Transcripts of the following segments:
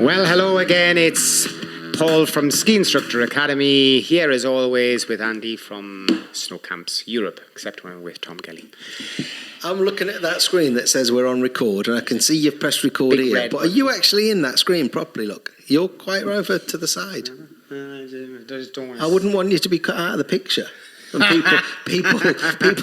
Well, hello again. It's Paul from Ski Instructor Academy, here as always with Andy from Snow Camps Europe, except when we're with Tom Kelly. I'm looking at that screen that says we're on record, and I can see you've pressed record Big here. But are you actually in that screen properly? Look, you're quite over to the side. I wouldn't want you to be cut out of the picture. And people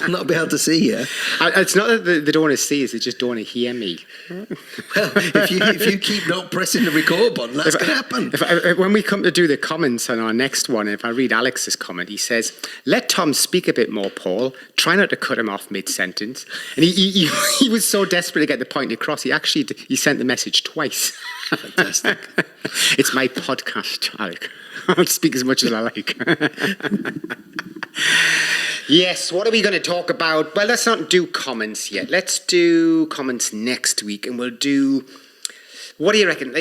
not be able to see you. It's not that they don't want to see us; they just don't want to hear me. Well, if you keep not pressing the record button, that's going to happen. When we come to do the comments on our next one, if I read Alex's comment, he says, "Let Tom speak a bit more, Paul. Try not to cut him off mid-sentence." And he was so desperate to get the point across, he sent the message twice. Fantastic. It's my podcast, Alec. I'll speak as much as I like. Yes, what are we going to talk about? Well, let's not do comments yet. Let's do comments next week, and we'll do... What do you reckon?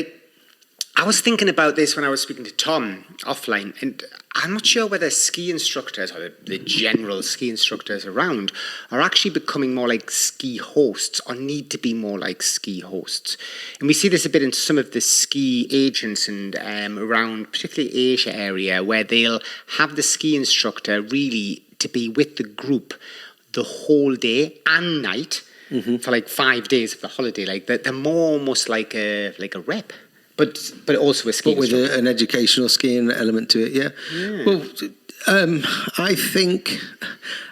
I was thinking about this when I was speaking to Tom offline, and I'm not sure whether ski instructors, or the general ski instructors around, are actually becoming more like ski hosts, or need to be more like ski hosts. And we see this a bit in some of the ski agents and around, particularly Asia area, where they'll have the ski instructor really to be with the group the whole day and night for like 5 days of the holiday. Like they're more almost like a rep. But also a ski instructor. With an educational skiing element to it, yeah. Well, I think,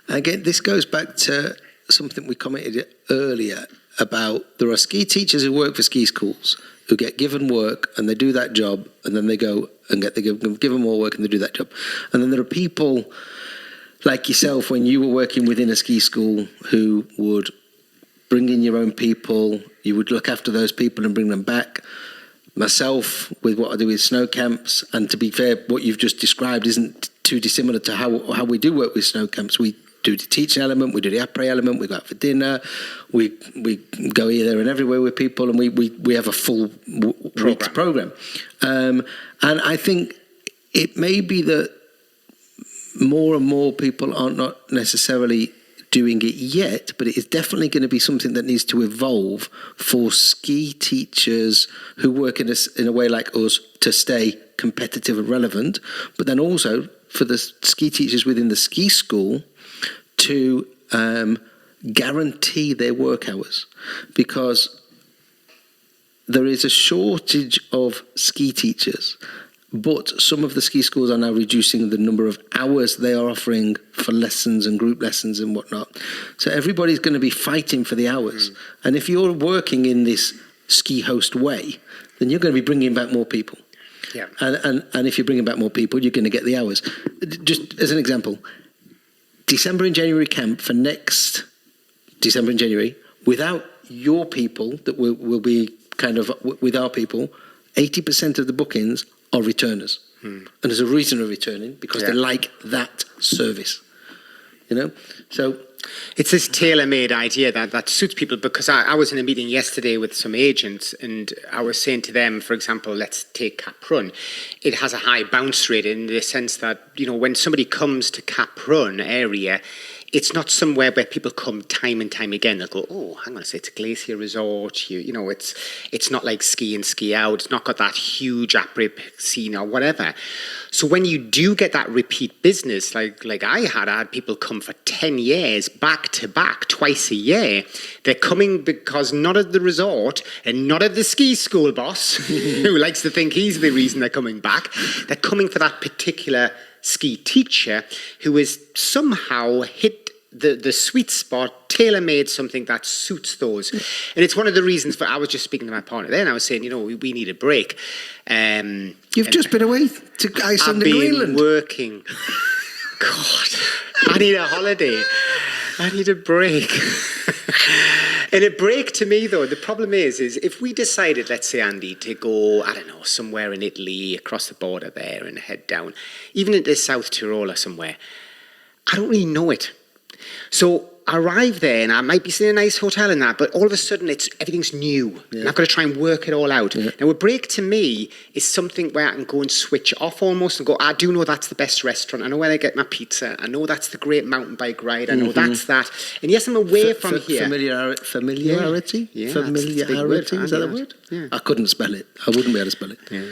again, this goes back to something we commented earlier about there are ski teachers who work for ski schools who get given work and they do that job, and then they go and get given more work and they do that job. And then there are people like yourself when you were working within a ski school who would bring in your own people, you would look after those people and bring them back. Myself, with what I do with snow camps, and to be fair, what you've just described isn't too dissimilar to how we do work with snow camps. We do the teaching element, we do the après element, we go out for dinner, we go here, there and everywhere with people, and we have a full week's program. And I think it may be that more and more people are not necessarily doing it yet, but it is definitely going to be something that needs to evolve for ski teachers who work in a way like us to stay competitive and relevant, but then also for the ski teachers within the ski school to guarantee their work hours, because there is a shortage of ski teachers. But some of the ski schools are now reducing the number of hours they are offering for lessons and group lessons and whatnot. So everybody's going to be fighting for the hours. And if you're working in this ski host way, then you're going to be bringing back more people. Yeah. And if you're bringing back more people, you're going to get the hours. Just as an example, December and January camp for next December and January, without your people, that will be kind of with our people, 80% of the bookings are returners. And there's a reason they're returning, because they like that service. So it's this tailor-made idea that suits people, because I was in a meeting yesterday with some agents, and I was saying to them, for example, let's take Cap Run. It has a high bounce rate in the sense that, when somebody comes to Cap Run area, it's not somewhere where people come time and time again. They'll go, oh, hang on a second, it's a glacier resort. It's not like ski in, ski out. It's not got that huge après scene or whatever. So when you do get that repeat business, like I had people come for 10 years, back to back, twice a year. They're coming because not of the resort and not of the ski school boss, who likes to think he's the reason they're coming back. They're coming for that particular ski teacher who has somehow hit the sweet spot, tailor-made something that suits those. And it's one of the reasons I was just speaking to my partner there, and I was saying, we need a break. You've just been away to Iceland and Greenland. I've been working. God, I need a holiday. I need a break. And a break to me, though, the problem is if we decided, let's say, Andy, to go, I don't know, somewhere in Italy, across the border there and head down, even into South Tyrol or somewhere, I don't really know it. So I arrive there and I might be staying in a nice hotel and that, but all of a sudden everything's new. Yeah. And I've got to try and work it all out. Yeah. Now, a break to me is something where I can go and switch off almost and go, I do know that's the best restaurant. I know where I get my pizza. I know that's the great mountain bike ride. I know that's that. And yes, I'm away from here. Familiarity? Yeah, familiarity, is that the word? Yeah. I couldn't spell it. I wouldn't be able to spell it. Yeah.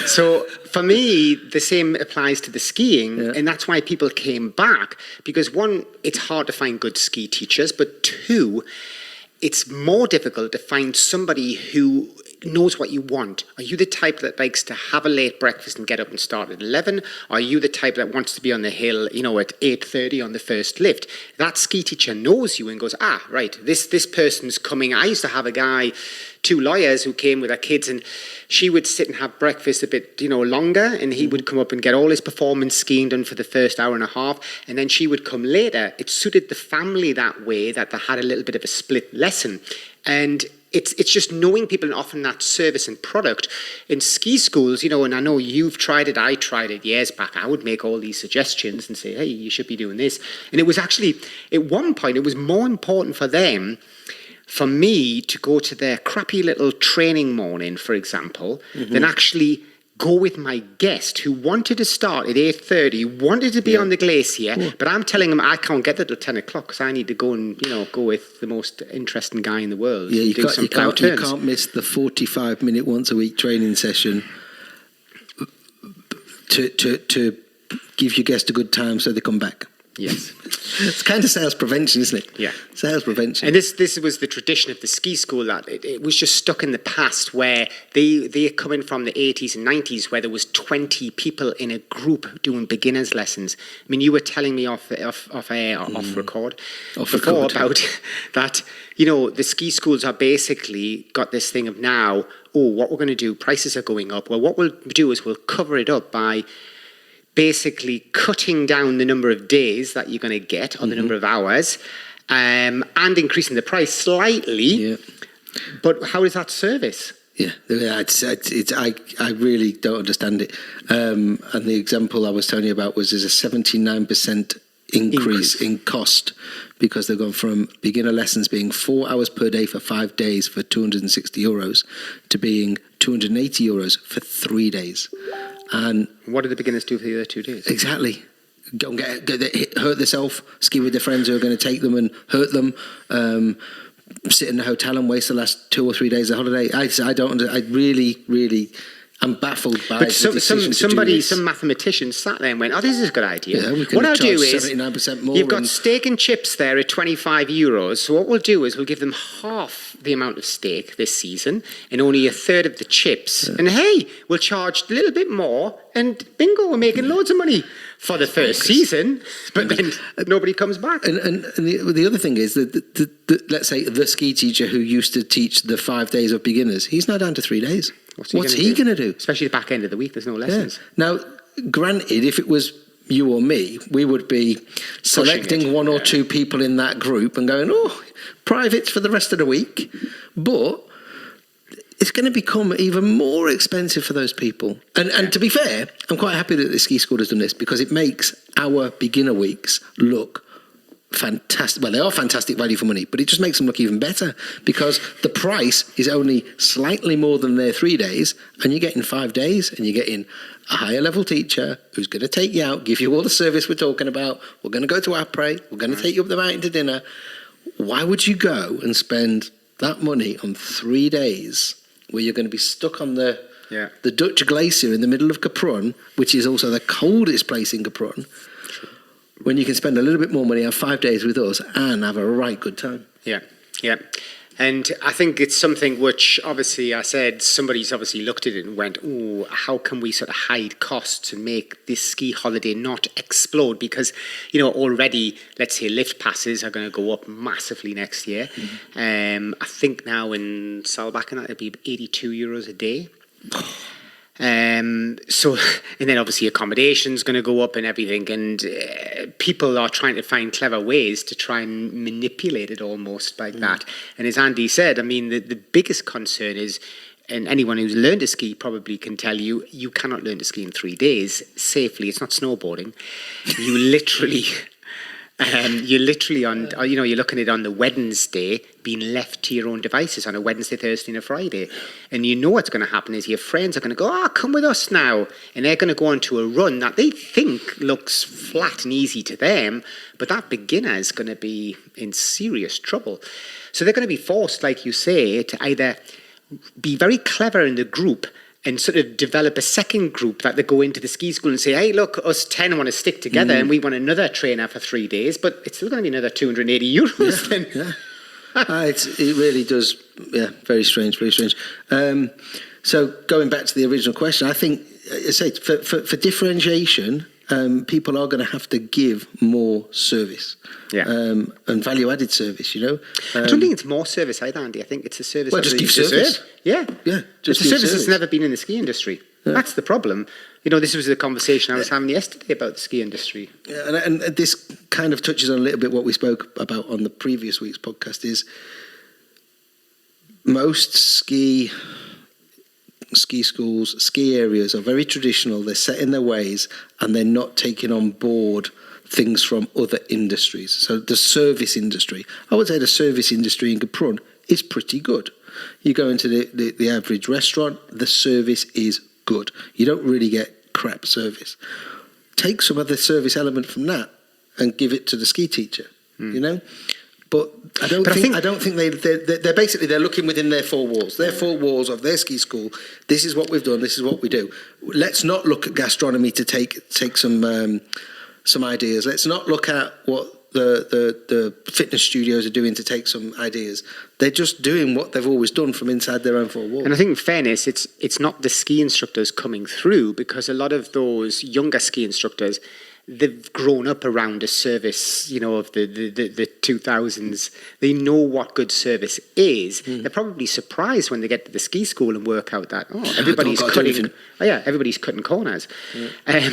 So for me, the same applies to the skiing, Yeah. and that's why people came back, because one, it's hard to find good ski teachers, but two, it's more difficult to find somebody who knows what you want. Are you the type that likes to have a late breakfast and get up and start at 11? Or are you the type that wants to be on the hill, at 8:30 on the first lift? That ski teacher knows you and goes, right, this person's coming. I used to have a guy, 2 lawyers who came with their kids, and she would sit and have breakfast a bit, longer, and he would come up and get all his performance skiing done for the first hour and a half, and then she would come later. It suited the family that way, that they had a little bit of a split lesson. And it's just knowing people and offering that service and product. In ski schools, and I know you've tried it, I tried it years back, I would make all these suggestions and say, hey, you should be doing this. And it was actually, at one point, it was more important for me to go to their crappy little training morning, for example, than actually go with my guest who wanted to start at 8:30, wanted to be on the glacier, but I'm telling him I can't get there till 10 o'clock because I need to go and, go with the most interesting guy in the world. Yeah, you turns. can't miss the 45-minute once-a-week training session to give your guest a good time so they come back. Yes. It's kind of sales prevention, isn't it? Yeah. Sales prevention. And this was the tradition of the ski school, that it was just stuck in the past, where they are coming from the 80s and 90s, where there was 20 people in a group doing beginners lessons. I mean, you were telling me off air or off record before about that, the ski schools are basically got this thing of now, what we're going to do, prices are going up. Well, what we'll do is we'll cover it up by basically cutting down the number of days that you're going to get, or the number of hours, and increasing the price slightly. Yeah. But how is that service? Yeah, I really don't understand it. And the example I was telling you about was there's a 79% increase in cost, because they've gone from beginner lessons being 4 hours per day for 5 days for €260 to being €280 for 3 days. And what do the beginners do for the other 2 days? Exactly. Go and hurt themselves, ski with their friends who are going to take them and hurt them, sit in a hotel and waste the last 2 or 3 days of holiday. I really, I'm baffled by the decision some mathematician sat there and went, this is a good idea. Yeah, we what I'll do is, 79% more. You've got steak and chips there at €25. So what we'll do is we'll give them half the amount of steak this season and only a third of the chips. Yeah. And hey, we'll charge a little bit more, and bingo, we're making loads of money for the first season, but then nobody comes back. And the other thing is that let's say the ski teacher who used to teach the 5 days of beginners, he's now down to 3 days. What's he going to do? Especially the back end of the week, there's no lessons. Yeah. Now, granted, if it was you or me, we would be selecting one or two people in that group and going, privates for the rest of the week. But it's going to become even more expensive for those people. And to be fair, I'm quite happy that the ski school has done this, because it makes our beginner weeks look fantastic. Well, they are fantastic value for money, but it just makes them look even better, because the price is only slightly more than their 3 days, and you're getting 5 days, and you're getting a higher level teacher who's going to take you out, give you all the service we're talking about. We're going to go to Après. We're going to take you up the mountain to dinner. Why would you go and spend that money on 3 days where you're going to be stuck on the Dutch glacier in the middle of Capron, which is also the coldest place in Capron, when you can spend a little bit more money, have 5 days with us, and have a right good time? Yeah. And I think it's something which, obviously, I said, somebody's obviously looked at it and went, how can we sort of hide costs and make this ski holiday not explode? Because, already, let's say, lift passes are going to go up massively next year. I think now in Saalbakken, it'll be €82 a day. And then obviously accommodation's going to go up and everything, and people are trying to find clever ways to try and manipulate it almost like that. And as Andy said, I mean, the biggest concern is, and anyone who's learned to ski probably can tell you, you cannot learn to ski in 3 days safely. It's not snowboarding. You literally... you're literally on, you're looking at it on the Wednesday, being left to your own devices on a Wednesday, Thursday and a Friday. And what's going to happen is your friends are going to go, come with us now. And they're going to go on to a run that they think looks flat and easy to them, but that beginner is going to be in serious trouble. So they're going to be forced, like you say, to either be very clever in the group and sort of develop a second group that they go into the ski school and say, hey, look, us 10 want to stick together and we want another trainer for 3 days, but it's still going to be another €280 then. It really does, very strange, very strange. So going back to the original question, I think, I say, for differentiation, people are going to have to give more service and value-added service, I don't think it's more service either, Andy. I think it's a service just give service. Yeah. Just it's a service that's never been in the ski industry. Yeah. That's the problem. This was the conversation I was having yesterday about the ski industry. Yeah, and this kind of touches on a little bit what we spoke about on the previous week's podcast is most ski schools, ski areas are very traditional. They're set in their ways and they're not taking on board things from other industries. So the service industry, I would say the service industry in Gabron is pretty good. You go into the average restaurant, the service is good. You don't really get crap service. Take some of the service element from that and give it to the ski teacher, But I don't think they're basically they're looking within their four walls. Their four walls of their ski school. This is what we've done. This is what we do. Let's not look at gastronomy to take some ideas. Let's not look at what the fitness studios are doing to take some ideas. They're just doing what they've always done from inside their own four walls. And I think in fairness, it's not the ski instructors coming through, because a lot of those younger ski instructors, they've grown up around a service, of the 2000s. They know what good service is. They're probably surprised when they get to the ski school and work out that everybody's cutting. Everybody's cutting corners. I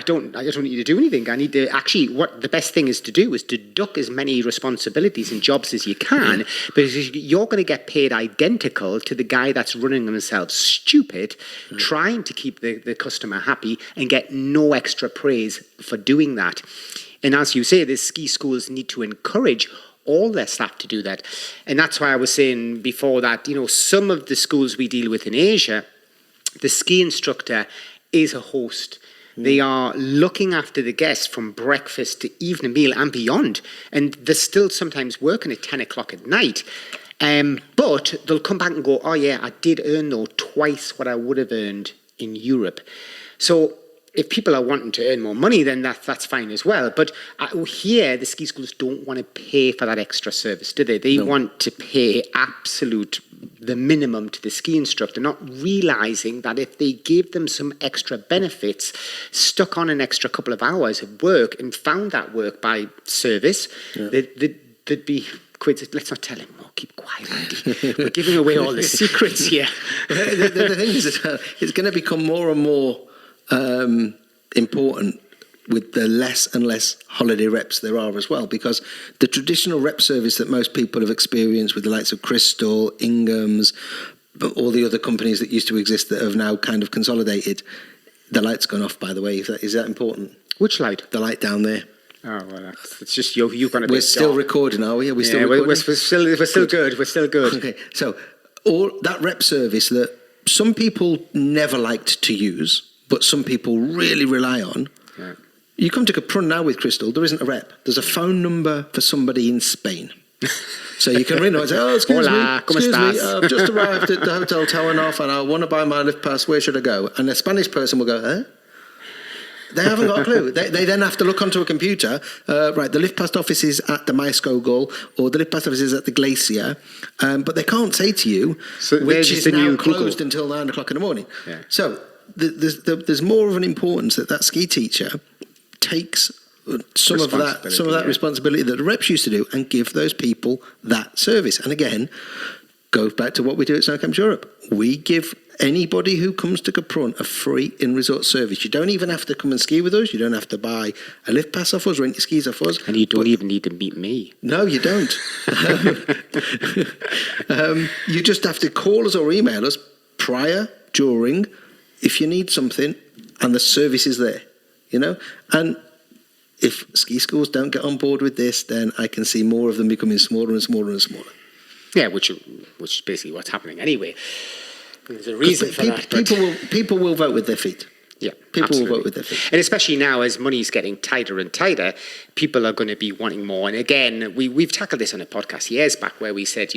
don't need you to do anything. I need to actually. What the best thing is to do is to duck as many responsibilities and jobs as you can, because you're going to get paid identical to the guy that's running themselves stupid, trying to keep the customer happy and get no extra praise for doing that. And as you say, the ski schools need to encourage all their staff to do that. And that's why I was saying before that, some of the schools we deal with in Asia, the ski instructor is a host. They are looking after the guests from breakfast to evening meal and beyond. And they're still sometimes working at 10 o'clock at night. But they'll come back and go, oh yeah, I did earn though twice what I would have earned in Europe. So if people are wanting to earn more money, then that's fine as well. But here, the ski schools don't want to pay for that extra service, do they? They want to pay the minimum to the ski instructor, not realising that if they gave them some extra benefits, stuck on an extra couple of hours of work and found that work by service, they'd be quid. Let's not tell him more. Keep quiet, Andy. We're giving away all the secrets here. The thing is, it's going to become more and more important with the less and less holiday reps there are as well, because the traditional rep service that most people have experienced with the likes of Crystal, Ingham's, all the other companies that used to exist that have now kind of consolidated, the light's gone off, by the way. Is that important? Which light? The light down there. Oh, well, it's just you've got to be. We're still recording, are we? Are we still recording? We're still good. We're still good. Okay, so all that rep service that some people never liked to use, but some people really rely on. Yeah. You come to Capron now with Crystal, there isn't a rep. There's a phone number for somebody in Spain. So you can ring them and say, excuse me, I've just arrived at the Hotel Tawanoff and I want to buy my lift pass, where should I go? And the Spanish person will go, huh? They haven't got a clue. They then have to look onto a computer. Right, the lift pass office is at the Maeskogel, or the lift pass office is at the Glacier, but they can't say to you, which is now closed until 9 o'clock in the morning. Yeah. So there's more of an importance that ski teacher takes some of that responsibility that the reps used to do and give those people that service. And again, goes back to what we do at Snow Camps Europe. We give anybody who comes to Capron a free in-resort service. You don't even have to come and ski with us. You don't have to buy a lift pass off us, rent your skis off us. And you don't even need to meet me. No, you don't. You just have to call us or email us prior, during, if you need something, and the service is there, And if ski schools don't get on board with this, then I can see more of them becoming smaller and smaller and smaller. Yeah, which is basically what's happening anyway. There's a reason for that. People will vote with their feet. Yeah. People will vote with their feet. And especially now, as money's getting tighter and tighter, people are going to be wanting more. And again, we've tackled this on a podcast years back where we said,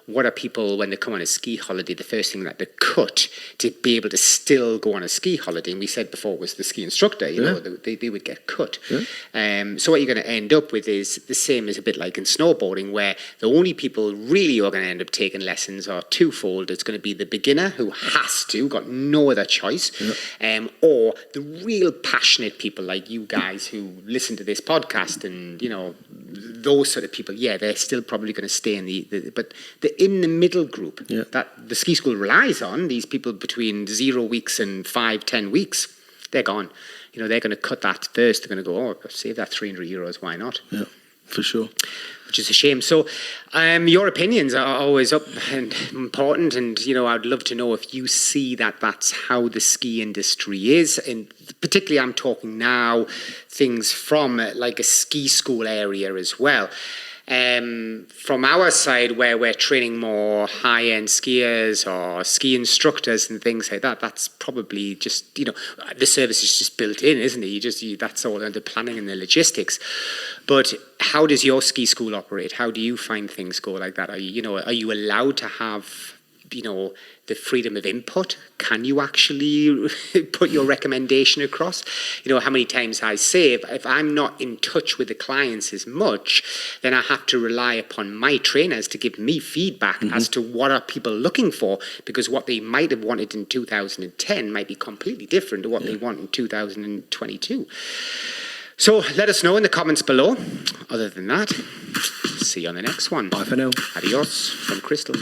what are people, when they come on a ski holiday, the first thing that they cut to be able to still go on a ski holiday? And we said before it was the ski instructor, they would get cut. Yeah. So what you're going to end up with is the same as a bit like in snowboarding, where the only people really who are going to end up taking lessons are twofold. It's going to be the beginner who has to, got no other choice, or the real passionate people like you guys who listen to this podcast, and those sort of people. Yeah, they're still probably going to stay in but the in the middle group that the ski school relies on, these people between 0 weeks and 5-10 weeks, they're gone. They're going to cut that first. They're going to go, save that €300. Why not? Yeah, for sure. Which is a shame. So your opinions are always up and important, and I'd love to know if you see that that's how the ski industry is, and particularly I'm talking now things from like a ski school area as well. From our side, where we're training more high-end skiers or ski instructors and things like that, that's probably just, the service is just built in, isn't it? That's all under planning and the logistics. But how does your ski school operate? How do you find things go like that? Are you allowed to have, the freedom of input? Can you actually put your recommendation across? How many times I say, if I'm not in touch with the clients as much, then I have to rely upon my trainers to give me feedback as to what are people looking for, because what they might have wanted in 2010 might be completely different to what they want in 2022. So let us know in the comments below. Other than that, see you on the next one. Bye for now. Adios from Crystal.